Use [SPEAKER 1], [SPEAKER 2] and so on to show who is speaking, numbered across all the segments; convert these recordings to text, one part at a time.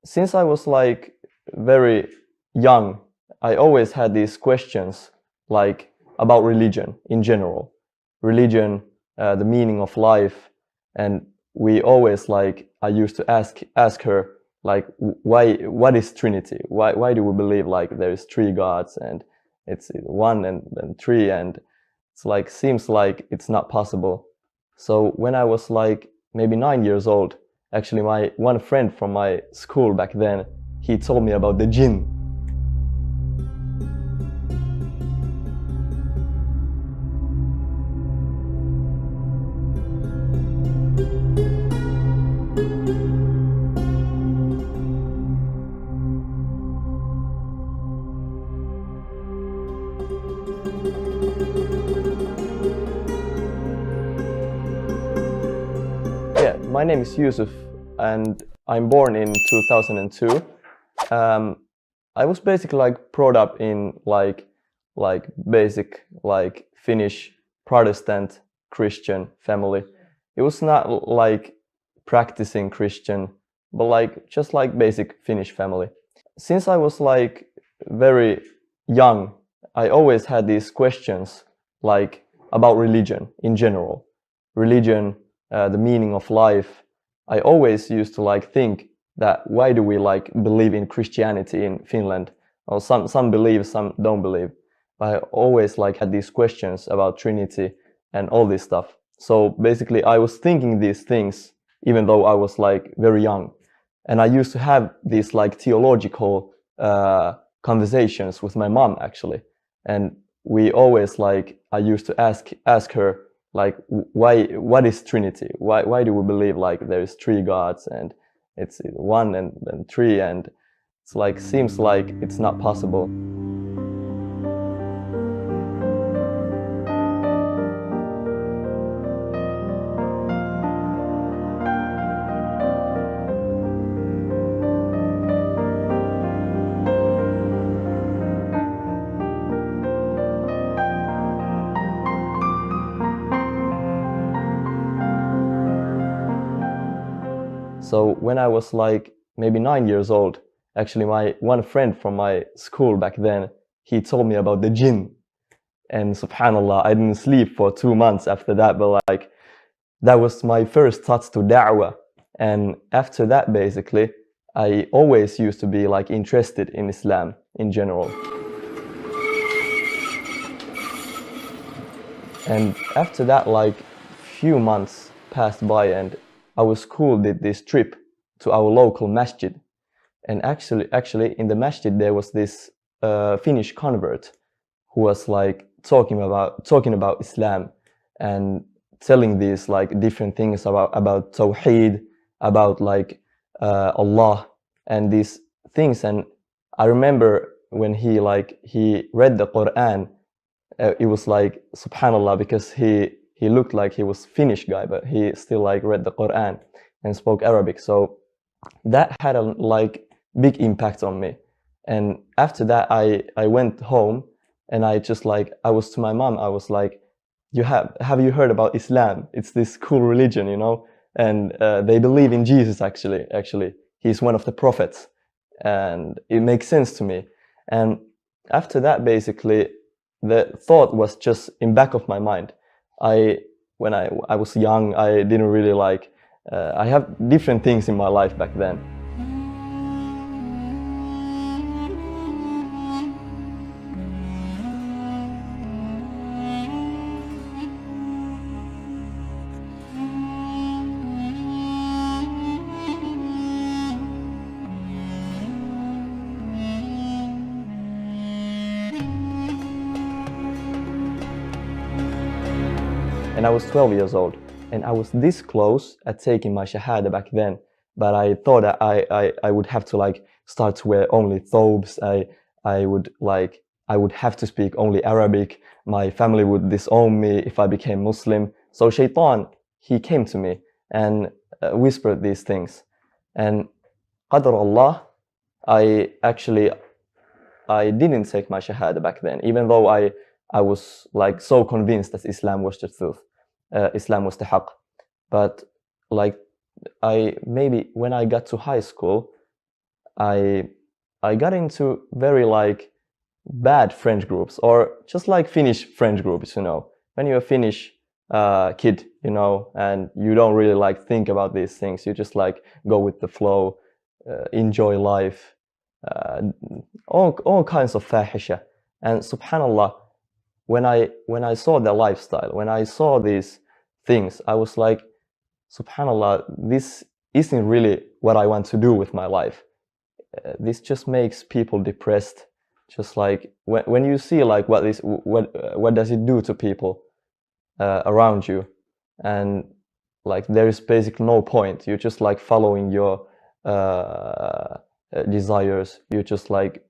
[SPEAKER 1] Since I was like very young, I always had these questions like about religion in general, religion, the meaning of life, and we always like I used to ask her like what is Trinity? Why do we believe like there is three gods and it's one and three, and it's like seems like it's not possible. So when I was like maybe 9 years old, actually my one friend from my school back then, he told me about the jinn. Yeah, my name is Yusuf and I'm born in 2002. I was basically like brought up in like basic like Finnish Protestant Christian family. It was not like practicing Christian, but like just like basic Finnish family. Since I was like very young, I always had these questions like about religion in general, religion, the meaning of life. I always used to like think that why do we like believe in Christianity in Finland? Or some believe, some don't believe. But I always like had these questions about Trinity and all this stuff. So basically I was thinking these things even though I was like very young. And I used to have these like theological conversations with my mom actually. And we always like I used to ask her like what is Trinity? Why do we believe like there is three gods and it's one and three, and it's like seems like it's not possible. So when I was like maybe 9 years old, actually my one friend from my school back then, he told me about the jinn. And subhanallah, I didn't sleep for 2 months after that, but like that was my first touch to da'wah. And after that, basically, I always used to be like interested in Islam in general. And after that, like few months passed by and our school did this trip to our local masjid. And actually in the masjid there was this Finnish convert who was like talking about Islam and telling these like different things about Tawheed, about like Allah and these things. And I remember when he read the Quran, it was like subhanallah, because he looked like he was Finnish guy, but he still like read the Quran and spoke Arabic. So that had a like big impact on me. And after that I went home and I just like I was to my mom, I was like, have you heard about Islam? It's this cool religion, you know, and they believe in Jesus actually he's one of the prophets, and it makes sense to me. And after that, basically the thought was just in back of my mind. When I was young, I didn't really like I have different things in my life back then. And I was 12 years old, and I was this close at taking my shahada back then, but I thought that I would have to like start to wear only thobes. I would have to speak only Arabic. My family would disown me if I became Muslim. So Shaitan, he came to me and whispered these things. And qadr Allah, I didn't take my shahada back then, even though I was like so convinced that Islam was the truth, Islam was the haqq. But like maybe when I got to high school, I got into very like bad French groups, or just like Finnish French groups, you know. When you're a Finnish kid, you know, and you don't really like think about these things, you just like go with the flow, enjoy life, all kinds of fahisha. And subhanallah, when I saw their lifestyle, when I saw these things, I was like, subhanallah, this isn't really what I want to do with my life. This just makes people depressed. Just like when you see like what does it do to people around you, and like there is basically no point. You're just like following your desires. You're just like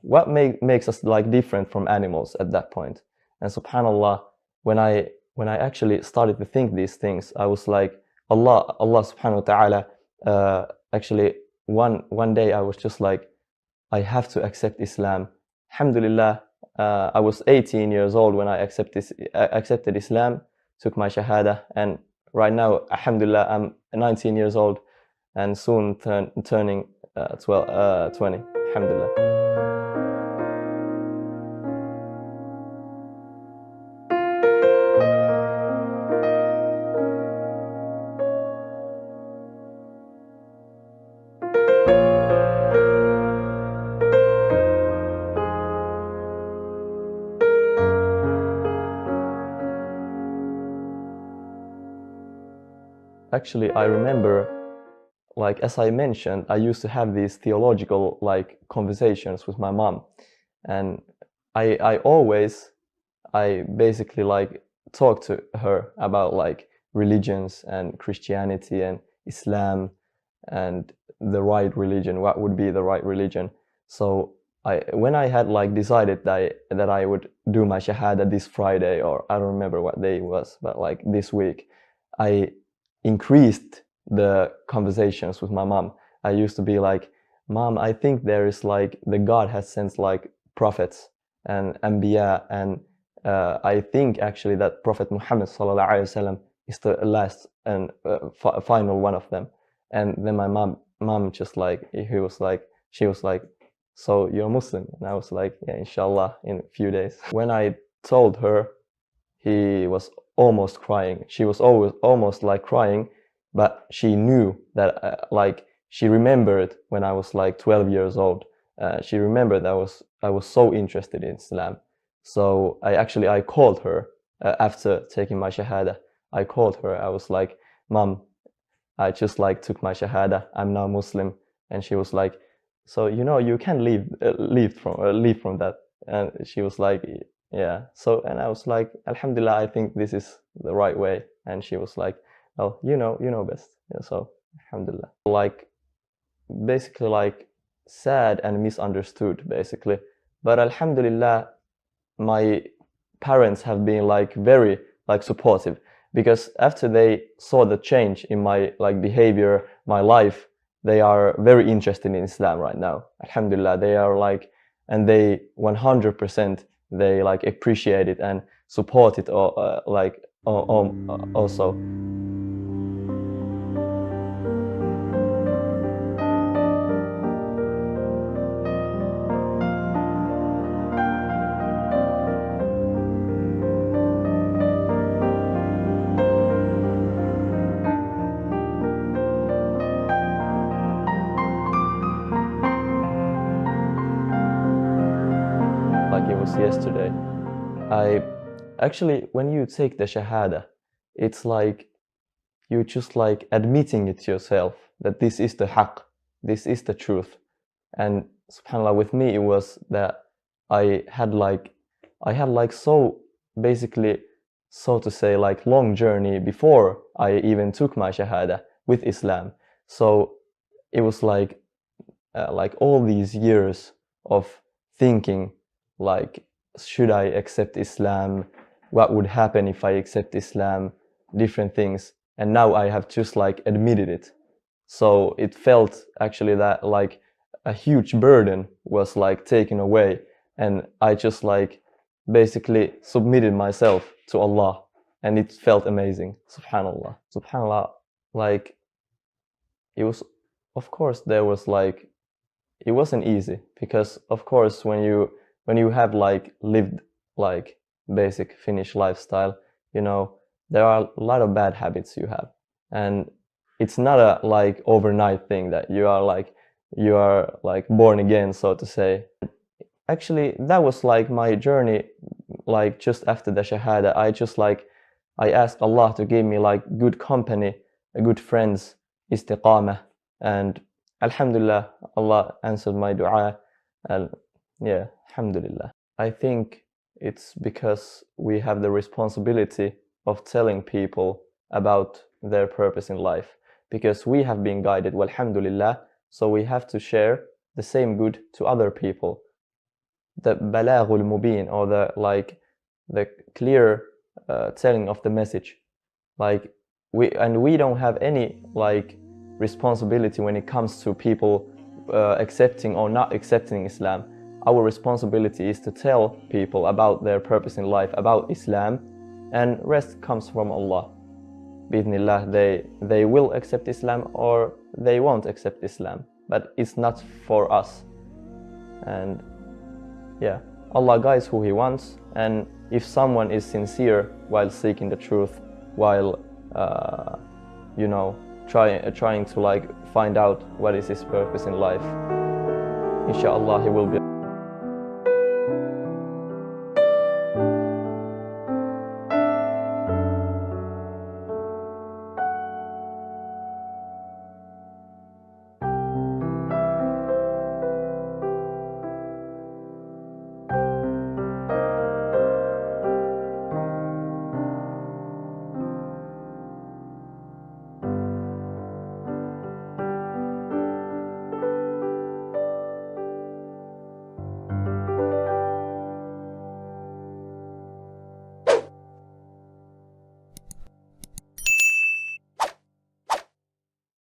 [SPEAKER 1] what makes us like different from animals at that point. And subhanallah, when I actually started to think these things, I was like, Allah subhanahu wa ta'ala, actually one day I was just like, I have to accept Islam. Alhamdulillah, I was 18 years old when I accepted Islam, took my shahada, and right now, alhamdulillah, I'm 19 years old and soon turning 20, alhamdulillah. Actually, I remember, like as I mentioned, I used to have these theological like conversations with my mom, and I basically like talked to her about like religions and Christianity and Islam and the right religion, what would be the right religion. So when I had like decided that I would do my shahada this Friday, or I don't remember what day it was, but like this week, I increased the conversations with my mom. I used to be like, Mom, I think there is like the God has sent like prophets and anbiya, and I think actually that Prophet Muhammad sallallahu alaihi wasallam is the last and final one of them. And then my mom just like she was like, so you're Muslim? And I was like, yeah, inshallah, in a few days. When I told her, he was almost crying. She was almost like crying, but she knew that like she remembered when I was like 12 years old. She remembered that I was so interested in Islam. So I called her after taking my shahada. I called her. I was like, Mom, I just like took my shahada. I'm now Muslim. And she was like, so you know you can leave from that. And she was like, yeah. So and I was like, Alhamdulillah, I think this is the right way. And she was like, well, you know best. Yeah, so Alhamdulillah. Like basically like sad and misunderstood basically. But Alhamdulillah, my parents have been like very like supportive, because after they saw the change in my like behavior, my life, they are very interested in Islam right now. Alhamdulillah, they are like, and they 100% they like appreciate it and support it, or like also. Like it was yesterday. I actually, when you take the shahada, it's like you just like admitting it to yourself that this is the haqq, this is the truth. And subhanallah, with me it was that I had like so basically, so to say, like long journey before I even took my shahada with Islam. So it was like all these years of thinking, like, should I accept Islam? What would happen if I accept Islam? Different things. And now I have just like admitted it. So it felt actually that like a huge burden was like taken away. And I just like basically submitted myself to Allah. And it felt amazing. Subhanallah. Subhanallah. Like it was, of course, there was like it wasn't easy, because of course when you have like lived like basic Finnish lifestyle, you know, there are a lot of bad habits you have, and it's not a like overnight thing that you are like born again, so to say. Actually, that was like my journey. Like just after the shahada, I asked Allah to give me like good company, good friends, istiqamah, and alhamdulillah, Allah answered my dua. And yeah, alhamdulillah. I think it's because we have the responsibility of telling people about their purpose in life, because we have been guided, walhamdulillah, so we have to share the same good to other people. The balaghul mubin, or the clear telling of the message. Like we don't have any like responsibility when it comes to people accepting or not accepting Islam. Our responsibility is to tell people about their purpose in life, about Islam, and rest comes from Allah. Bismillah, they will accept Islam or they won't accept Islam, but it's not for us. And yeah, Allah guides who He wants, and if someone is sincere while seeking the truth, while you know, trying to like find out what is his purpose in life, inshallah he will be